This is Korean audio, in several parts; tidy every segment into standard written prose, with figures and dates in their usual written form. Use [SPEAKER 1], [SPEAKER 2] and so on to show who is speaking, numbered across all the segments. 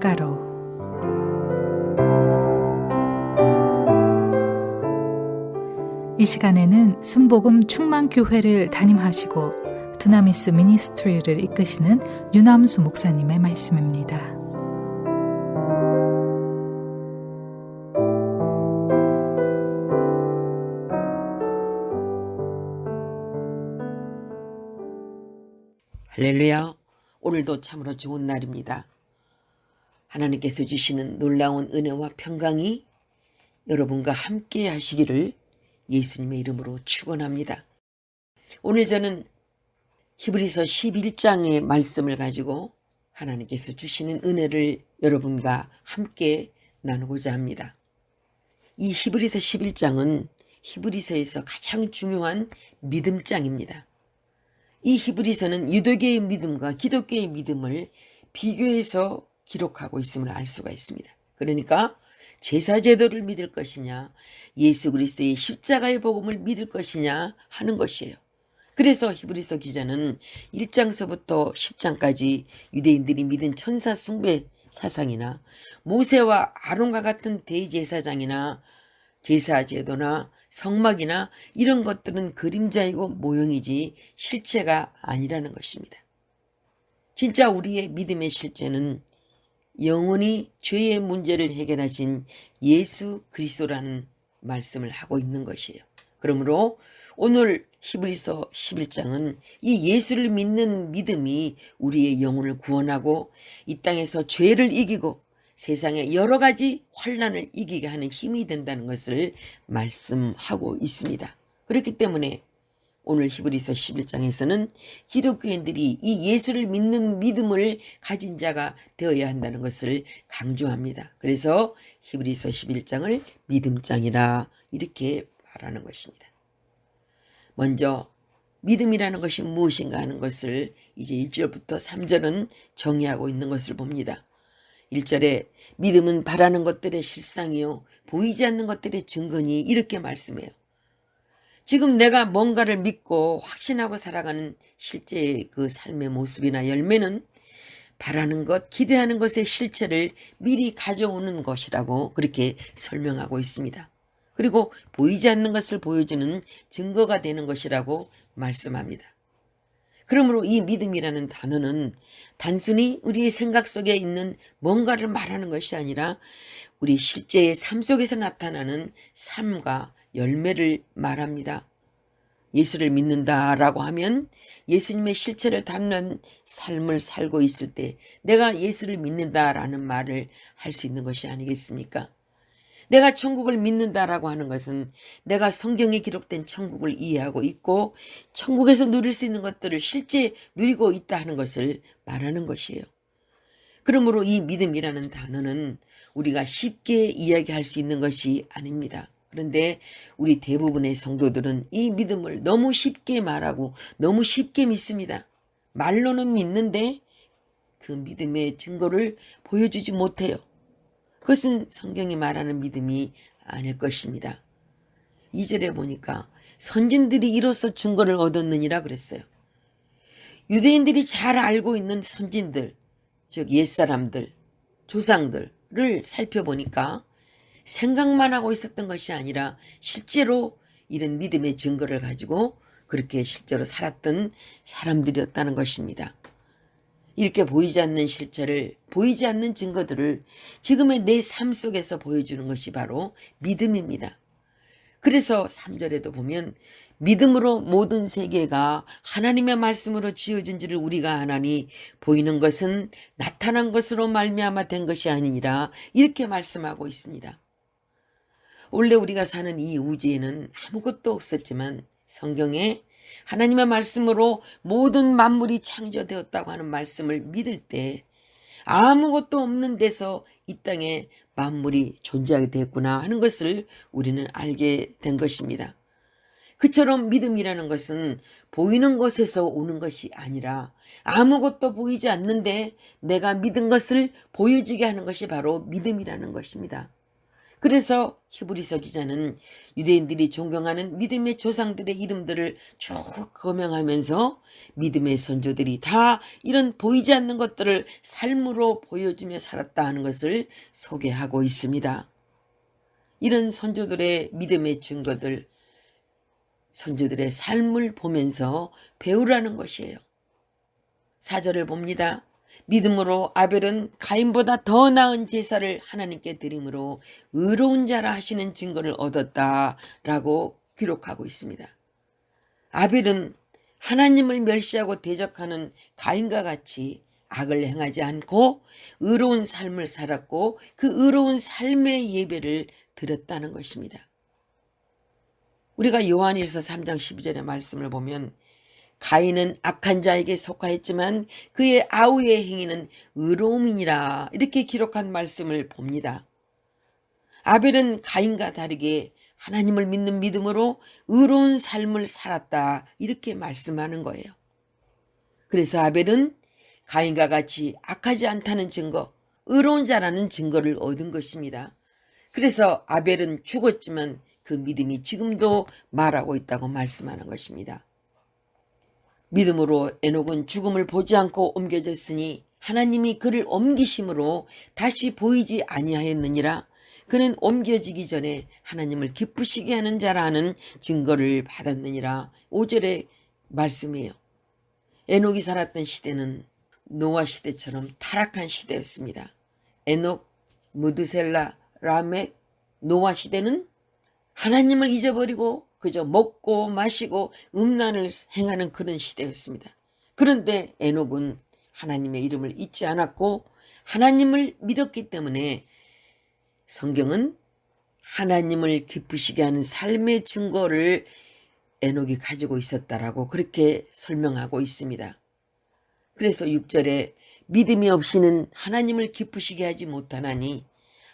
[SPEAKER 1] 냇가로. 이 시간에는 순복음 충만교회를 담임하시고 두나미스 미니스트리를 이끄시는 유남수 목사님의 말씀입니다.
[SPEAKER 2] 할렐루야. 오늘도 참으로 좋은 날입니다. 하나님께서 주시는 놀라운 은혜와 평강이 여러분과 함께 하시기를 예수님의 이름으로 축원합니다. 오늘 저는 히브리서 11장의 말씀을 가지고 하나님께서 주시는 은혜를 여러분과 함께 나누고자 합니다. 이 히브리서 11장은 히브리서에서 가장 중요한 믿음장입니다. 이 히브리서는 유대교의 믿음과 기독교의 믿음을 비교해서 기록하고 있음을 알 수가 있습니다. 그러니까 제사제도를 믿을 것이냐, 예수 그리스도의 십자가의 복음을 믿을 것이냐 하는 것이에요. 그래서 히브리서 기자는 1장서부터 10장까지 유대인들이 믿은 천사 숭배 사상이나 모세와 아론과 같은 대제사장이나 제사제도나 성막이나 이런 것들은 그림자이고 모형이지 실체가 아니라는 것입니다. 진짜 우리의 믿음의 실체는 영원히 죄의 문제를 해결하신 예수 그리스도라는 말씀을 하고 있는 것이에요. 그러므로 오늘 히브리서 11장은 이 예수를 믿는 믿음이 우리의 영혼을 구원하고 이 땅에서 죄를 이기고 세상의 여러 가지 환난을 이기게 하는 힘이 된다는 것을 말씀하고 있습니다. 그렇기 때문에 오늘 히브리서 11장에서는 기독교인들이 이 예수를 믿는 믿음을 가진 자가 되어야 한다는 것을 강조합니다. 그래서 히브리서 11장을 믿음장이라 이렇게 말하는 것입니다. 먼저 믿음이라는 것이 무엇인가 하는 것을 이제 1절부터 3절은 정의하고 있는 것을 봅니다. 1절에 믿음은 바라는 것들의 실상이요 보이지 않는 것들의 증거니 이렇게 말씀해요. 지금 내가 뭔가를 믿고 확신하고 살아가는 실제의 그 삶의 모습이나 열매는 바라는 것, 기대하는 것의 실체를 미리 가져오는 것이라고 그렇게 설명하고 있습니다. 그리고 보이지 않는 것을 보여주는 증거가 되는 것이라고 말씀합니다. 그러므로 이 믿음이라는 단어는 단순히 우리의 생각 속에 있는 뭔가를 말하는 것이 아니라 우리 실제의 삶 속에서 나타나는 삶과 열매를 말합니다. 예수를 믿는다라고 하면 예수님의 실체를 담는 삶을 살고 있을 때 내가 예수를 믿는다라는 말을 할 수 있는 것이 아니겠습니까? 내가 천국을 믿는다라고 하는 것은 내가 성경에 기록된 천국을 이해하고 있고 천국에서 누릴 수 있는 것들을 실제 누리고 있다 하는 것을 말하는 것이에요. 그러므로 이 믿음이라는 단어는 우리가 쉽게 이야기할 수 있는 것이 아닙니다. 그런데 우리 대부분의 성도들은 이 믿음을 너무 쉽게 말하고 너무 쉽게 믿습니다. 말로는 믿는데 그 믿음의 증거를 보여주지 못해요. 그것은 성경이 말하는 믿음이 아닐 것입니다. 2절에 보니까 선진들이 이로써 증거를 얻었느니라 그랬어요. 유대인들이 잘 알고 있는 선진들, 즉 옛사람들, 조상들을 살펴보니까 생각만 하고 있었던 것이 아니라 실제로 이런 믿음의 증거를 가지고 그렇게 실제로 살았던 사람들이었다는 것입니다. 이렇게 보이지 않는 실체를, 보이지 않는 증거들을 지금의 내 삶 속에서 보여주는 것이 바로 믿음입니다. 그래서 3절에도 보면 믿음으로 모든 세계가 하나님의 말씀으로 지어진 줄을 우리가 아나니 보이는 것은 나타난 것으로 말미암아 된 것이 아니니라 이렇게 말씀하고 있습니다. 원래 우리가 사는 이 우주에는 아무것도 없었지만 성경에 하나님의 말씀으로 모든 만물이 창조되었다고 하는 말씀을 믿을 때 아무것도 없는 데서 이 땅에 만물이 존재하게 됐구나 하는 것을 우리는 알게 된 것입니다. 그처럼 믿음이라는 것은 보이는 것에서 오는 것이 아니라 아무것도 보이지 않는데 내가 믿은 것을 보여지게 하는 것이 바로 믿음이라는 것입니다. 그래서 히브리서 기자는 유대인들이 존경하는 믿음의 조상들의 이름들을 쭉 거명하면서 믿음의 선조들이 다 이런 보이지 않는 것들을 삶으로 보여주며 살았다 하는 것을 소개하고 있습니다. 이런 선조들의 믿음의 증거들, 선조들의 삶을 보면서 배우라는 것이에요. 4절을 봅니다. 믿음으로 아벨은 가인보다 더 나은 제사를 하나님께 드림으로 의로운 자라 하시는 증거를 얻었다라고 기록하고 있습니다. 아벨은 하나님을 멸시하고 대적하는 가인과 같이 악을 행하지 않고 의로운 삶을 살았고 그 의로운 삶의 예배를 드렸다는 것입니다. 우리가 요한일서 3장 12절의 말씀을 보면 가인은 악한 자에게 속하였지만 그의 아우의 행위는 의로움이니라 이렇게 기록한 말씀을 봅니다. 아벨은 가인과 다르게 하나님을 믿는 믿음으로 의로운 삶을 살았다 이렇게 말씀하는 거예요. 그래서 아벨은 가인과 같이 악하지 않다는 증거, 의로운 자라는 증거를 얻은 것입니다. 그래서 아벨은 죽었지만 그 믿음이 지금도 말하고 있다고 말씀하는 것입니다. 믿음으로 에녹은 죽음을 보지 않고 옮겨졌으니 하나님이 그를 옮기심으로 다시 보이지 아니하였느니라. 그는 옮겨지기 전에 하나님을 기쁘시게 하는 자라는 증거를 받았느니라. 5절의 말씀이에요. 에녹이 살았던 시대는 노아 시대처럼 타락한 시대였습니다. 에녹, 무드셀라, 라멕, 노아 시대는 하나님을 잊어버리고 그저 먹고 마시고 음란을 행하는 그런 시대였습니다. 그런데 에녹은 하나님의 이름을 잊지 않았고 하나님을 믿었기 때문에 성경은 하나님을 기쁘시게 하는 삶의 증거를 에녹이 가지고 있었다라고 그렇게 설명하고 있습니다. 그래서 6절에 믿음이 없이는 하나님을 기쁘시게 하지 못하나니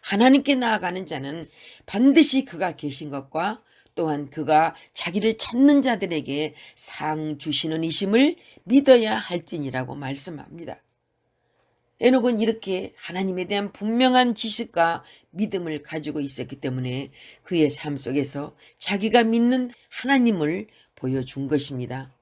[SPEAKER 2] 하나님께 나아가는 자는 반드시 그가 계신 것과 또한 그가 자기를 찾는 자들에게 상 주시는 이심을 믿어야 할지니라고 말씀합니다. 에녹은 이렇게 하나님에 대한 분명한 지식과 믿음을 가지고 있었기 때문에 그의 삶 속에서 자기가 믿는 하나님을 보여준 것입니다.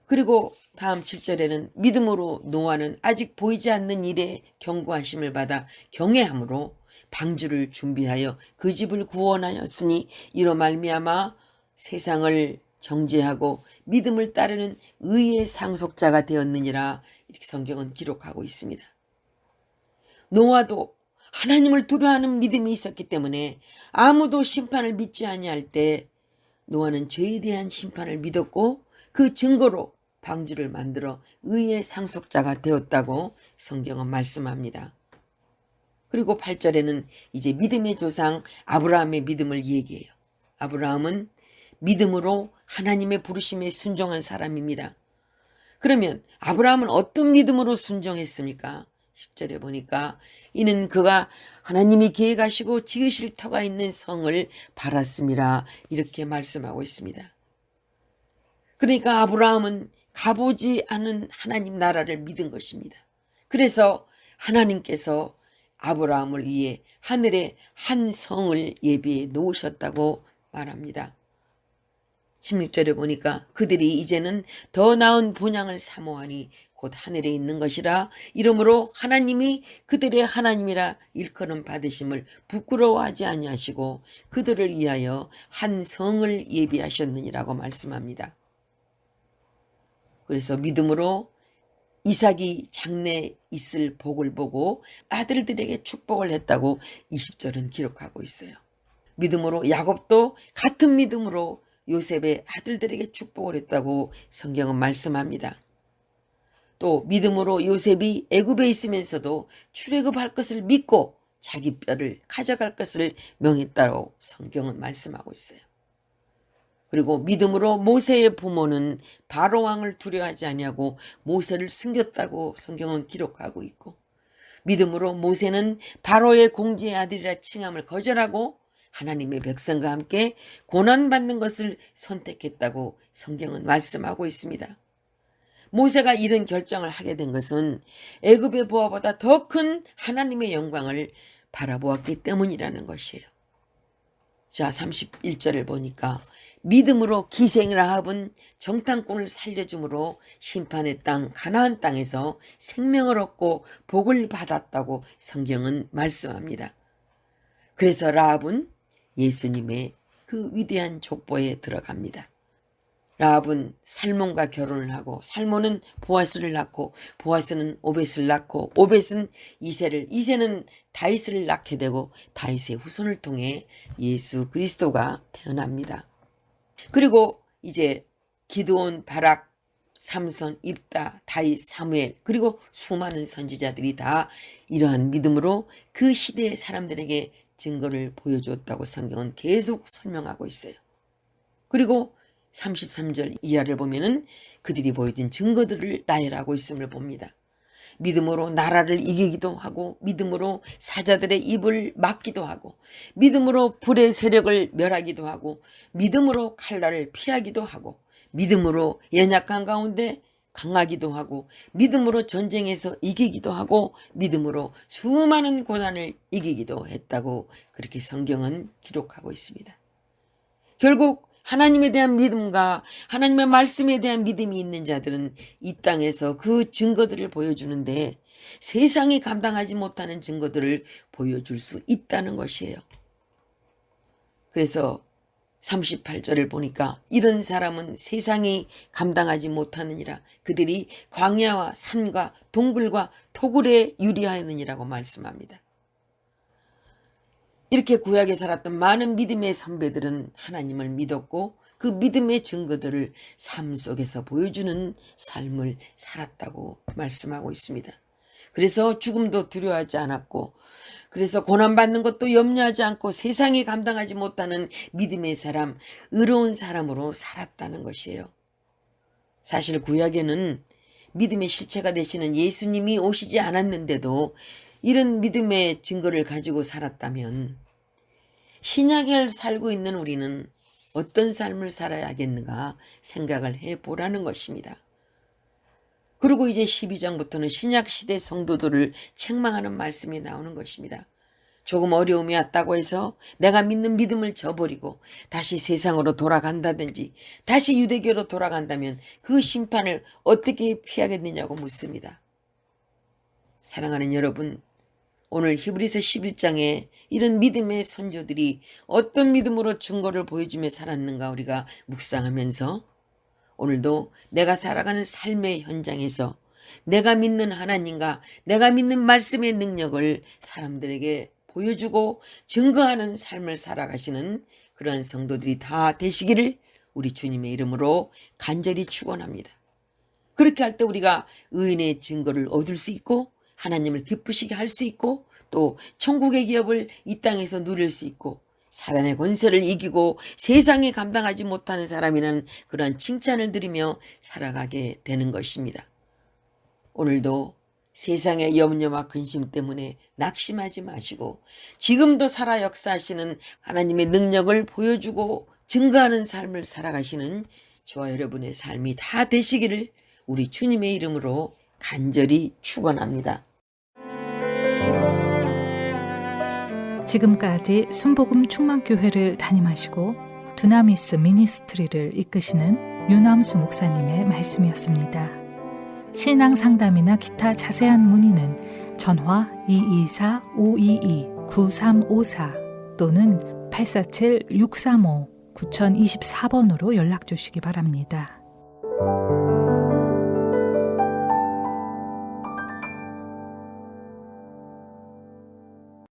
[SPEAKER 2] 그리고 다음 7절에는 믿음으로 노아는 아직 보이지 않는 일에 경고하심을 받아 경외함으로 방주를 준비하여 그 집을 구원하였으니 이로 말미암아 세상을 정죄하고 믿음을 따르는 의의 상속자가 되었느니라. 이렇게 성경은 기록하고 있습니다. 노아도 하나님을 두려워하는 믿음이 있었기 때문에 아무도 심판을 믿지 아니할 때 노아는 죄에 대한 심판을 믿었고 그 증거로 방주를 만들어 의의 상속자가 되었다고 성경은 말씀합니다. 그리고 8절에는 이제 믿음의 조상 아브라함의 믿음을 얘기해요. 아브라함은 믿음으로 하나님의 부르심에 순종한 사람입니다. 그러면 아브라함은 어떤 믿음으로 순종했습니까? 10절에 보니까 이는 그가 하나님이 계획하시고 지으실 터가 있는 성을 바랐음이라 이렇게 말씀하고 있습니다. 그러니까 아브라함은 가보지 않은 하나님 나라를 믿은 것입니다. 그래서 하나님께서 아브라함을 위해 하늘에 한 성을 예비해 놓으셨다고 말합니다. 16절에 보니까 그들이 이제는 더 나은 본향을 사모하니 곧 하늘에 있는 것이라 이러므로 하나님이 그들의 하나님이라 일컬음 받으심을 부끄러워하지 아니하시고 그들을 위하여 한 성을 예비하셨느니라고 말씀합니다. 그래서 믿음으로 이삭이 장래에 있을 복을 보고 아들들에게 축복을 했다고 20절은 기록하고 있어요. 믿음으로 야곱도 같은 믿음으로 요셉의 아들들에게 축복을 했다고 성경은 말씀합니다. 또 믿음으로 요셉이 애굽에 있으면서도 출애굽할 것을 믿고 자기 뼈를 가져갈 것을 명했다고 성경은 말씀하고 있어요. 그리고 믿음으로 모세의 부모는 바로 왕을 두려워하지 아니하고 모세를 숨겼다고 성경은 기록하고 있고 믿음으로 모세는 바로의 공주의 아들이라 칭함을 거절하고 하나님의 백성과 함께 고난받는 것을 선택했다고 성경은 말씀하고 있습니다. 모세가 이런 결정을 하게 된 것은 애굽의 보화보다 더 큰 하나님의 영광을 바라보았기 때문이라는 것이에요. 자, 31절을 보니까 믿음으로 기생 라합은 정탐꾼을 살려줌으로 심판의 땅 가나안 땅에서 생명을 얻고 복을 받았다고 성경은 말씀합니다. 그래서 라합은 예수님의 그 위대한 족보에 들어갑니다. 라합은 살몬과 결혼을 하고 살몬은 보아스를 낳고 보아스는 오벳을 낳고 오벳은 이새는 다윗을 낳게 되고 다윗의 후손을 통해 예수 그리스도가 태어납니다. 그리고 이제 기드온, 바락, 삼손, 입다, 다윗, 사무엘 그리고 수많은 선지자들이 다 이러한 믿음으로 그 시대의 사람들에게 증거를 보여주었다고 성경은 계속 설명하고 있어요. 그리고 33절 이하를 보면은 그들이 보여준 증거들을 나열하고 있음을 봅니다. 믿음으로 나라를 이기기도 하고 믿음으로 사자들의 입을 막기도 하고 믿음으로 불의 세력을 멸하기도 하고 믿음으로 칼날을 피하기도 하고 믿음으로 연약한 가운데 강하기도 하고 믿음으로 전쟁에서 이기기도 하고 믿음으로 수많은 고난을 이기기도 했다고 그렇게 성경은 기록하고 있습니다. 결국 하나님에 대한 믿음과 하나님의 말씀에 대한 믿음이 있는 자들은 이 땅에서 그 증거들을 보여주는데 세상이 감당하지 못하는 증거들을 보여줄 수 있다는 것이에요. 그래서 38절을 보니까 이런 사람은 세상이 감당하지 못하느니라 그들이 광야와 산과 동굴과 토굴에 유리하였느니라고 말씀합니다. 이렇게 구약에 살았던 많은 믿음의 선배들은 하나님을 믿었고 그 믿음의 증거들을 삶 속에서 보여주는 삶을 살았다고 말씀하고 있습니다. 그래서 죽음도 두려워하지 않았고 그래서 고난받는 것도 염려하지 않고 세상이 감당하지 못하는 믿음의 사람, 의로운 사람으로 살았다는 것이에요. 사실 구약에는 믿음의 실체가 되시는 예수님이 오시지 않았는데도 이런 믿음의 증거를 가지고 살았다면 신약을 살고 있는 우리는 어떤 삶을 살아야겠는가 생각을 해보라는 것입니다. 그리고 이제 12장부터는 신약시대 성도들을 책망하는 말씀이 나오는 것입니다. 조금 어려움이 왔다고 해서 내가 믿는 믿음을 저버리고 다시 세상으로 돌아간다든지 다시 유대교로 돌아간다면 그 심판을 어떻게 피하겠느냐고 묻습니다. 사랑하는 여러분, 오늘 히브리서 11장에 이런 믿음의 선조들이 어떤 믿음으로 증거를 보여주며 살았는가 우리가 묵상하면서 오늘도 내가 살아가는 삶의 현장에서 내가 믿는 하나님과 내가 믿는 말씀의 능력을 사람들에게 보여주고 증거하는 삶을 살아가시는 그런 성도들이 다 되시기를 우리 주님의 이름으로 간절히 축원합니다. 그렇게 할 때 우리가 의인의 증거를 얻을 수 있고 하나님을 기쁘시게 할 수 있고 또 천국의 기업을 이 땅에서 누릴 수 있고 사단의 권세를 이기고 세상에 감당하지 못하는 사람이라는 그런 칭찬을 드리며 살아가게 되는 것입니다. 오늘도 세상의 염려와 근심 때문에 낙심하지 마시고 지금도 살아 역사하시는 하나님의 능력을 보여주고 증거하는 삶을 살아가시는 저와 여러분의 삶이 다 되시기를 우리 주님의 이름으로 간절히 축원합니다.
[SPEAKER 1] 지금까지 순복음 충만교회를 담임하시고 두나미스 미니스트리를 이끄시는 유남수 목사님의 말씀이었습니다. 신앙 상담이나 기타 자세한 문의는 전화 224-522-9354 또는 847-635-9024번으로 연락 주시기 바랍니다.